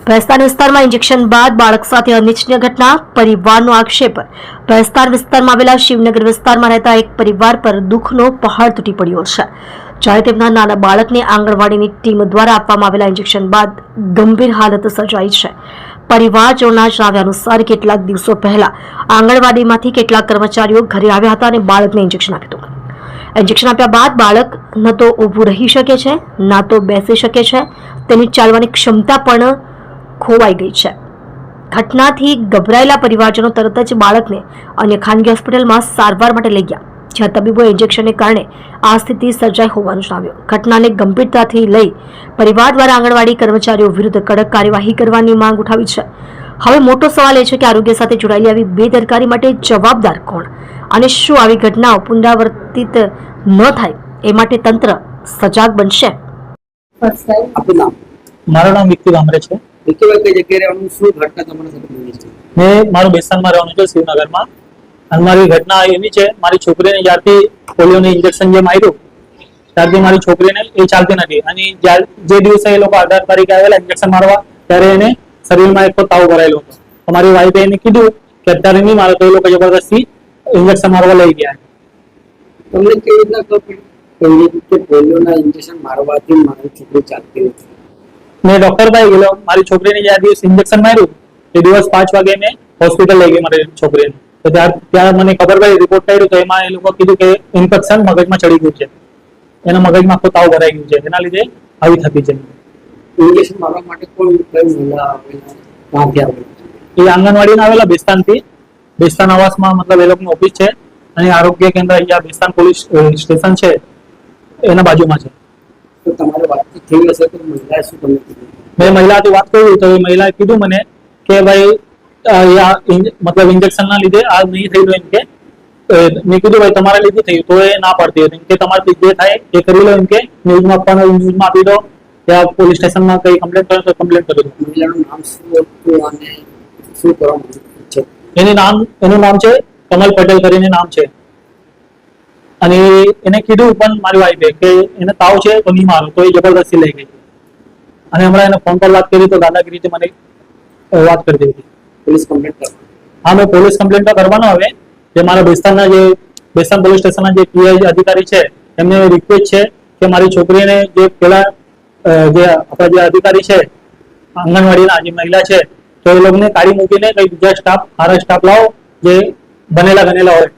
ભેસ્તાન વિસ્તારમાં ઇન્જેક્શન બાદ બાળક સાથે અનિચ્છનીય ઘટના, પરિવારનો આક્ષેપ। ભેસ્તાન વિસ્તારમાં આવેલા શિવનગર વિસ્તારમાં રહેતા એક પરિવાર પર દુઃખનો પહાડ તૂટી પડ્યો છે, જ્યારે તેમના નાના બાળકને આંગણવાડીની ટીમ દ્વારા આપવામાં આવેલા ઇન્જેક્શન બાદ ગંભીર હાલત સર્જાઈ છે। પરિવારજનોના જણાવ્યા અનુસાર કેટલાક દિવસો પહેલા આંગણવાડીમાંથી કેટલાક કર્મચારીઓ ઘરે આવ્યા હતા અને બાળકને ઇન્જેક્શન આપ્યું હતું। ઇન્જેક્શન આપ્યા બાદ બાળક ન તો ઊભું રહી શકે છે, ના તો બેસી શકે છે, તેની ચાલવાની ક્ષમતા પણ ખોવાઈ ગઈ છે। ઘટનાથી ગભરાયેલા પરિવારજનો તરત જ બાળકને અન્ય ખાનગી હોસ્પિટલમાં સારવાર માટે લઈ ગયા, જ્યાં તબીબોએ ઇન્જેક્શનને કારણે આ સ્થિતિ સર્જાઈ હોવાનું જણાવ્યું। ઘટનાને ગંભીરતાથી લઈ પરિવાર દ્વારા આંગણવાડી કર્મચારીઓ વિરુદ્ધ કડક કાર્યવાહી કરવાની માંગ ઉઠાવી છે। હવે મોટો સવાલ એ છે કે આરોગ્ય સાથે જોડાયેલી આવી બેદરકારી માટે જવાબદાર કોણ, અને શું આવી ઘટનાઓ પુનરાવર્તિત ન થાય એ માટે તંત્ર સજાગ બનશે? મારું નામ વિક્કી વામરે છે। મેં મારું બેસ્તાનમાં રહેવાનું છે, શિવનગરમાં। અને મારી ઘટના એવી છે, મારી છોકરીને જ્યારથી પોલિયોનું ઇન્જેક્શન જે માર્યું ત્યારથી મારી છોકરીને એ ચાલતી નથી। અને જે દિવસે એ લોકો 18 તારીખે આવેલા ઇન્જેક્શન મારવા, ત્યારે એને શરીરમાં એક તાવ ભરાયેલો હતો। તો મારી વાઈફે એને કીધું કે અત્યારે નહીં મારે, તો એ લોકો જબરદસ્તી ઇન્જેક્શન મારવા લઈ ગયા। તમને કેવી રીતના ખબર કે પોલિયોના ઇન્જેક્શન મારવાથી મારી છોકરી ચાલતી નથી? મેં ડોક્ટર પાસે ગયેલો, મારી છોકરીને જે દિવસ ઇન્જેક્શન માર્યું એ દિવસ 5 વાગે મેં હોસ્પિટલ લઈ ગઈ મારી છોકરીને। તો ત્યાં મને ખબર પડી, રિપોર્ટ કર્યું, તો એમાં એ લોકો કીધું કે ઇન્ફેક્શન મગજમાં ચડી ગયું છે, એના મગજમાં આખો તાવ ભરાઈ ગયું છે, એના લીધે આવી થતી છે। ઇન્જેક્શન મારવા માટે કોઈ મહિલા ક્યાંથી આવે? એ આંગણવાડીના આવેલા બેસ્તાનથી, બેસ્તાન આવાસમાં મતલબ એ લોકોની ઓફિસ છે, અને આરોગ્ય કેન્દ્ર અહીંયા બેસ્તાન પોલીસ સ્ટેશન છે એના બાજુમાં છે। તો તમારે વાતચીત થઈ હશે તો મહિલાએ શું તમને કીધું? મેં મહિલાથી વાત કરી તો એ મહિલાએ કીધું મને કે ભાઈ મતલબ ઇન્જેક્શન ના લીધે આ નહીં થયું। એમ કે મેં કીધું ભાઈ તમારા લીધે થયું, તો એ ના પાડતી હતી કે તમારે જે થાય એ કરી લો, એમ કે ન્યૂઝમાં આપવાનો ન્યૂઝમાં આપી દો, યા પોલીસ સ્ટેશનમાં કઈ કમ્પ્લેન કરો તો કમ્પ્લેન કરી દો। મહિલાનું નામ શું હતું અને શું કરવાનું છે? એનું નામ છે કમલ પટેલ કરીને નામ છે। અને એને કીધું પણ મારી વાઈફે કે એને તાવ છે તો નહીં મારો, તો એ જબરદસ્તી લઈ ગઈ। અને હમણાં એને ફોન પર વાત કરી તો દાદાગીરીથી મને વાત કરી દીધી। પોલીસ કમ્પ્લેન કરો? હા, મેં પોલીસ કમ્પ્લેન તો કરવાનો હવે। જે મારા બેસ્તાન પોલીસ સ્ટેશનના જે પીઆઈ અધિકારી છે એમને રિક્વેસ્ટ છે કે મારી છોકરીને જે પેલા જે આપણા જે અધિકારી છે આંગણવાડીના, જે મહિલા છે, તો એ લોકોને કાઢી મૂકીને કઈ બીજા સ્ટાફ, સારા સ્ટાફ લાવો જે બનેલા હોય।